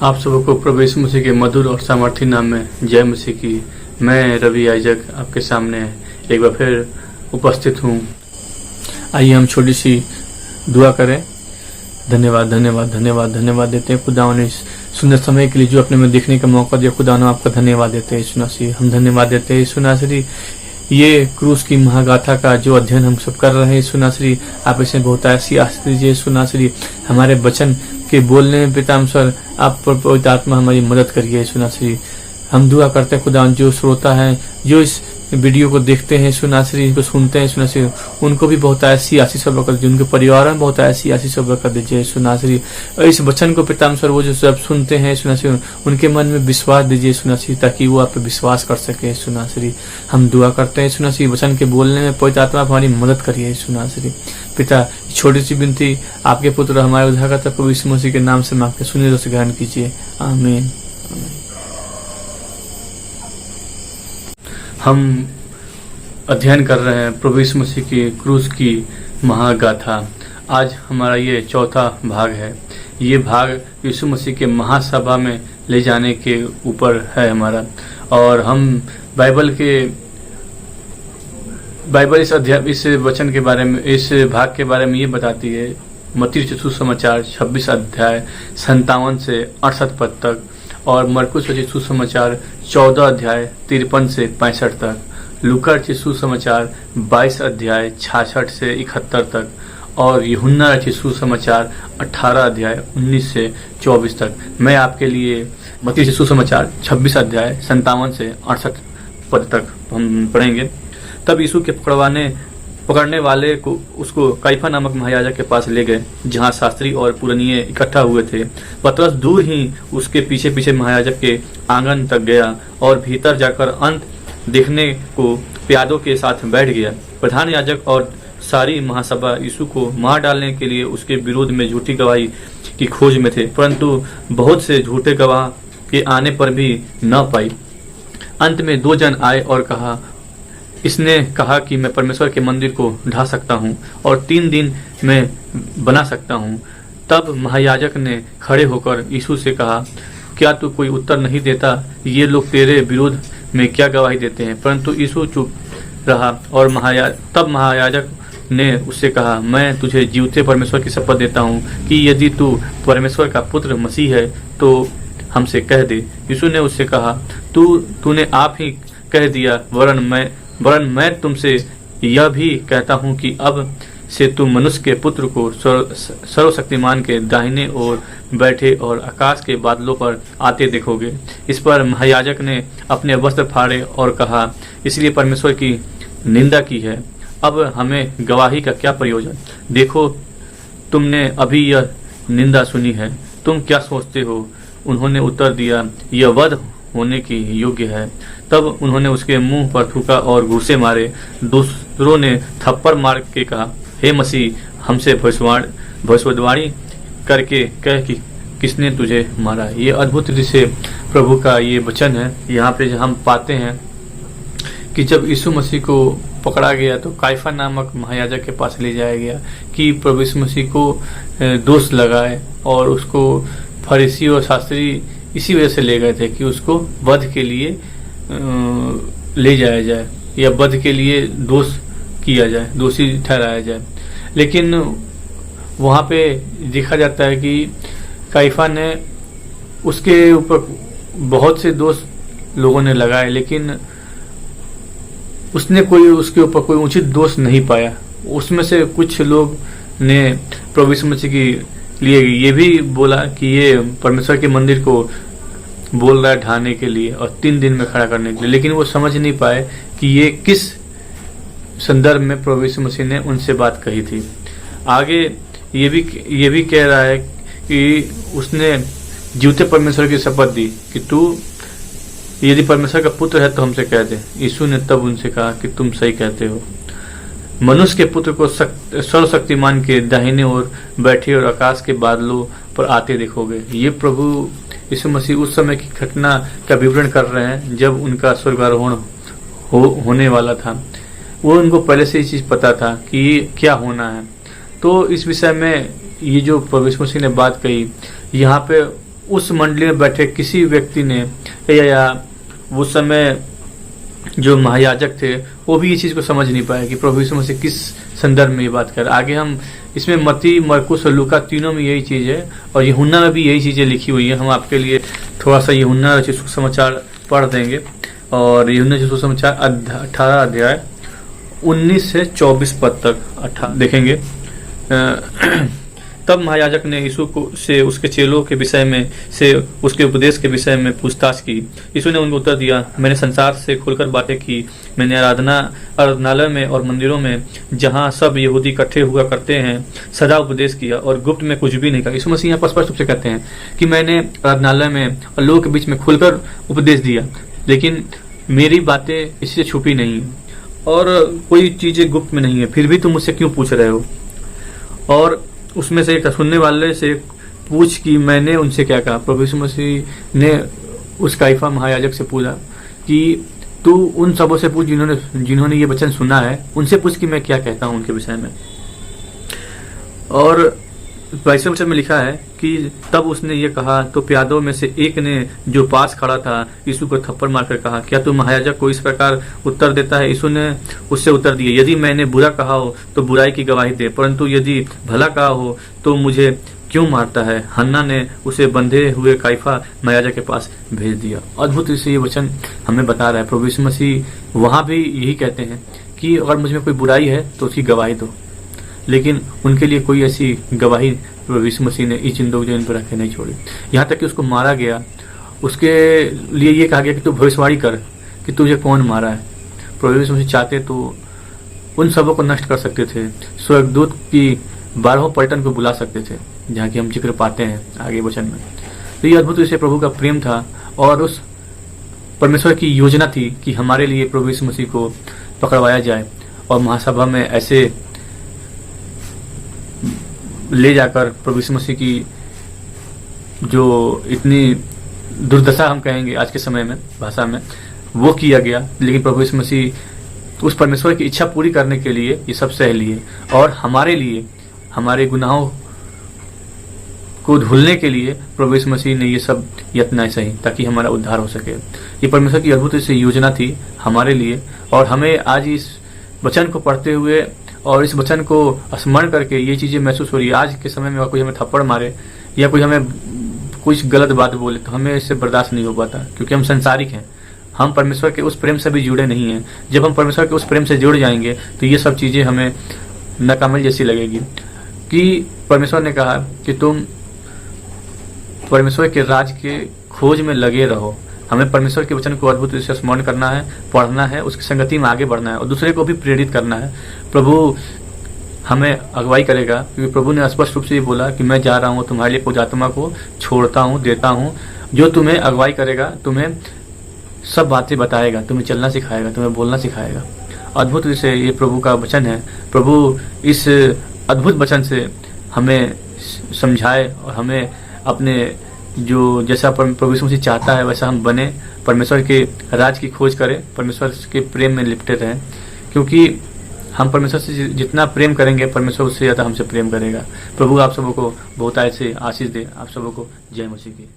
आप सबको प्रभु यीशु मसीह के मधुर और सामर्थी नाम में जय मसीह की। मैं रवि आइजक आपके सामने एक बार फिर उपस्थित हूँ। आइए हम छोटी सी दुआ करें। धन्यवाद धन्यवाद धन्यवाद धन्यवाद देते हैं खुदा ने इस सुंदर समय के लिए जो अपने में देखने का मौका दिया। खुदा ने आपका धन्यवाद देते हैं यीशु मसीह। हम धन्यवाद देते हैं यीशु नासरी। ये क्रूस की महागाथा का जो अध्ययन हम सब कर रहे हैं यीशु नासरी, आप इसे बहुत ऐसी आशीष दीजिए यीशु नासरी। हमारे वचन के बोलने में पिता सर आप पवित्र आत्मा हमारी मदद करिए यीशु नासरी। हम दुआ करते हैं खुदा जो श्रोता हैं, जो इस वीडियो को देखते हैं यीशु नासरी, इनको सुनते हैं यीशु नासरी, उनको भी बहुत ऐसी आशीष बरकत दीजिए। उनके परिवार में बहुत ऐसी आशीष बरकत दीजिए यीशु नासरी। और इस वचन को पिता सर वो जो सब सुनते हैं यीशु नासरी, उनके मन में विश्वास दीजिए यीशु नासरी, ताकि वो आप पे विश्वास कर सके यीशु नासरी। हम दुआ करते हैं यीशु नासरी, वचन के बोलने में पवित्र आत्मा हमारी मदद करिए यीशु नासरी। पिता छोटी सी विनती आपके पुत्र हमारे उद्धारकर्ता प्रभु यीशु मसीह के नाम से मांगते सुनिए तो ग्रहण कीजिए। आमीन। हम अध्ययन कर रहे हैं प्रभु यीशु मसीह की क्रूस की महागाथा। आज हमारा ये चौथा भाग है। ये भाग यीशु मसीह के महासभा में ले जाने के ऊपर है हमारा। और हम बाइबल इस वचन के बारे में, इस भाग के बारे में ये बताती है मत्ती सुसमाचार 26 अध्याय 57 से 68 पद तक, और मरकुस सुसमाचार 14 अध्याय 53 से 65 तक, लूका सुसमाचार 22 अध्याय 66 से 71 तक, और यूहन्ना सुसमाचार 18 अध्याय 19 से 24 तक। मैं आपके लिए मत्ती सुसमाचार 26 अध्याय 57 से 68 पद तक हम पढ़ेंगे। तब यीशु के पकड़ने वाले को उसको काइफा नामक महायाजक के पास ले गए, जहाँ शास्त्री और पुरनिये इकट्ठा हुए थे। पतरस दूर ही उसके पीछे पीछे महायाजक के आंगन तक गया और भीतर जाकर अंत देखने को प्यादों के साथ बैठ गया। प्रधान याजक और सारी महासभा यीशु को मार डालने के लिए उसके विरोध में झूठी गवाही की खोज में थे, परंतु बहुत से झूठे गवाह के आने पर भी न पाई। अंत में 2 जन आए और इसने कहा कि मैं परमेश्वर के मंदिर को ढा सकता हूँ और 3 दिन में बना सकता हूँ। तब महायाजक ने खड़े होकर यीशु से कहा, क्या तू कोई उत्तर नहीं देता? ये लोग तेरे विरोध में क्या गवाही देते हैं? परंतु यीशु चुप रहा। और तब महायाजक ने उससे कहा, मैं तुझे जीवते परमेश्वर की शपथ देता हूँ कि यदि तू परमेश्वर का पुत्र मसीह है तो हमसे कह दे। यीशु ने उससे कहा, तूने आप ही कह दिया, वरन मैं तुमसे यह भी कहता हूँ कि अब से तुम मनुष्य के पुत्र को सर्वशक्तिमान के दाहिने ओर बैठे और आकाश के बादलों पर आते देखोगे। इस पर महायाजक ने अपने वस्त्र फाड़े और कहा, इसलिए परमेश्वर की निंदा की है। अब हमें गवाही का क्या प्रयोजन? देखो, तुमने अभी यह निंदा सुनी है, तुम क्या सोचते हो? उन्होंने उत्तर दिया, यह वध होने की योग्य है। तब उन्होंने उसके मुंह पर थूका और घूंसे मारे। दूसरों ने थप्पड़ मार के कहा, हे मसीह, हमसे भविष्यवाणी करके कह कि किसने तुझे मारा। ये अद्भुत रीति से प्रभु का ये वचन है। यहाँ पे हम पाते हैं कि जब यीशु मसीह को पकड़ा गया तो काइफा नामक महायाजक के पास ले जाया गया कि प्रभु यीशु मसीह को दोष लगाए, और उसको फरीसी और शास्त्री इसी वजह से ले गए थे कि उसको वध के लिए ले जाया जाए या वध के लिए दोष किया जाए, दोषी ठहराया जाए। लेकिन वहाँ पे देखा जाता है कि काइफा ने उसके ऊपर बहुत से दोष लोगों ने लगाए, लेकिन उसने उसके ऊपर कोई उचित दोष नहीं पाया। उसमें से कुछ लोग ने प्रभु यीशु मसीह की लिए ये भी बोला कि ये परमेश्वर के मंदिर को बोल रहा है ढाने के लिए और 3 दिन में खड़ा करने के लिए, लेकिन वो समझ नहीं पाए कि ये किस संदर्भ में प्रभु यीशु मसीह ने उनसे बात कही थी। आगे ये भी कह रहा है कि उसने जीवते परमेश्वर की शपथ दी कि तू यदि परमेश्वर का पुत्र है तो हमसे कह दे। यीशु ने तब उनसे कहा कि तुम सही कहते हो। मनुष्य के पुत्र को सर्वशक्तिमान के दाहिने ओर बैठे और आकाश के बादलों पर आते देखोगे। ये प्रभु यीशु मसीह उस समय की घटना का विवरण कर रहे हैं जब उनका स्वर्गारोहण होने वाला था। वो उनको पहले से ये चीज पता था कि ये क्या होना है। तो इस विषय में ये जो प्रभु यीशु मसीह ने बात कही, यहाँ पे उस मंडली में बैठे किसी व्यक्ति ने या उस समय जो महायाजक थे वो भी ये चीज़ को समझ नहीं पाए कि प्रभु यीशु मसीह किस संदर्भ में ये बात कर। आगे हम इसमें मत्ती, मरकुस और लूका तीनों में यही चीज़ है, और यूहन्ना में भी यही चीज़ें लिखी हुई है। हम आपके लिए थोड़ा सा यूहन्ना रचित सुसमाचार पढ़ देंगे, और यूहन्ना रचित सुसमाचार 18 अध्याय 19 से 24 पद तक देखेंगे। तब महायाजक ने यीशु को से उसके चेलों के विषय में से उसके उपदेश के विषय में पूछताछ की। यीशु ने उनको उत्तर दिया, मैंने संसार से खुलकर बातें की। मैंने आराधनालय में और मंदिरों में, जहाँ सब यहूदी इकट्ठे हुआ करते हैं, सदा उपदेश किया और गुप्त में कुछ भी नहीं कहा। यीशु मसीह यहाँ पर स्पष्ट रूप से कहते हैं कि मैंने आराधनालय में और लोगों के बीच में खुलकर उपदेश दिया, लेकिन मेरी बातें इससे छुपी नहीं और कोई चीजें गुप्त में नहीं है, फिर भी तुम मुझसे क्यों पूछ रहे हो। और उसमें से एक सुनने वाले से पूछ कि मैंने उनसे क्या कहा। प्रभु यीशु मसीह ने उस काइफा महायाजक से पूछा कि तू उन सबों से पूछ जिन्होंने ये वचन सुना है, उनसे पूछ कि मैं क्या कहता हूं उनके विषय में। और 22वें वचन में लिखा है कि तब उसने ये कहा तो प्यादों में से एक ने जो पास खड़ा था यीशु को थप्पड़ मारकर कहा, क्या तू महायाजक को इस प्रकार उत्तर देता है। यीशु ने उससे उत्तर दिया, यदि मैंने बुरा कहा हो तो बुराई की गवाही दे, परंतु यदि भला कहा हो तो मुझे क्यों मारता है। हन्ना ने उसे बंधे हुए काइफा महायाजक के पास भेज दिया। अद्भुत से ये वचन हमें बता रहा है। प्रभु यीशु मसीह वहां भी यही कहते हैं कि अगर मुझ में कोई बुराई है तो उसकी गवाही दो, लेकिन उनके लिए कोई ऐसी गवाही प्रभु यीशु मसीह ने इस जिंदगी जमीन पर रखे नहीं छोड़ी। यहाँ तक कि उसको मारा गया, उसके लिए ये कहा गया कि तू भविष्यवाणी कर कि तुझे कौन मारा है। प्रभु यीशु मसीह चाहते तो उन सबों को नष्ट कर सकते थे, स्वर्गदूत की 12 पलटन को बुला सकते थे, जहाँ की हम जिक्र पाते हैं आगे वचन में। तो ये अद्भुत विषय प्रभु का प्रेम था, और उस परमेश्वर की योजना थी कि हमारे लिए प्रभु यीशु मसीह को पकड़वाया जाए और महासभा में ऐसे ले जाकर प्रभु यीशु मसीह की जो इतनी दुर्दशा हम कहेंगे आज के समय में भाषा में, वो किया गया। लेकिन प्रभु यीशु मसीह उस परमेश्वर की इच्छा पूरी करने के लिए ये सब सह लिए, और हमारे लिए हमारे गुनाहों को धुलने के लिए प्रभु यीशु मसीह ने ये सब यत्नाएं सही ताकि हमारा उद्धार हो सके। ये परमेश्वर की अद्भुत सी योजना थी हमारे लिए, और हमें आज इस वचन को पढ़ते हुए और इस वचन को स्मरण करके ये चीजें महसूस हो रही है। आज के समय में अगर कोई हमें थप्पड़ मारे या कोई हमें कुछ गलत बात बोले तो हमें इससे बर्दाश्त नहीं हो पाता, क्योंकि हम संसारिक हैं, हम परमेश्वर के उस प्रेम से भी जुड़े नहीं हैं। जब हम परमेश्वर के उस प्रेम से जुड़ जाएंगे तो ये सब चीजें हमें नाकामिल जैसी लगेगी। कि परमेश्वर ने कहा कि तुम परमेश्वर के राज के खोज में लगे रहो। हमें परमेश्वर के वचन को अद्भुत रूप से स्मरण करना है, पढ़ना है, उसकी संगति में आगे बढ़ना है और दूसरे को भी प्रेरित करना है। प्रभु हमें अगुवाई करेगा, क्योंकि प्रभु ने स्पष्ट रूप से ये बोला कि मैं जा रहा हूँ, तुम्हारे लिए पवित्र आत्मा को छोड़ता हूँ, देता हूँ, जो तुम्हें अगुवाई करेगा, तुम्हें सब बातें बताएगा, तुम्हें चलना सिखाएगा, तुम्हें बोलना सिखाएगा। अद्भुत रूप से ये प्रभु का वचन है। प्रभु इस अद्भुत वचन से हमें समझाए और हमें अपने जो जैसा प्रभु यीशु मसीह चाहता है वैसा हम बने, परमेश्वर के राज की खोज करें, परमेश्वर के प्रेम में लिपटे रहें, क्योंकि हम परमेश्वर से जितना प्रेम करेंगे परमेश्वर उससे ज़्यादा हमसे प्रेम करेगा। प्रभु आप सबों को बहुत ऐसे आशीष दे। आप सबों को जय मसीह की।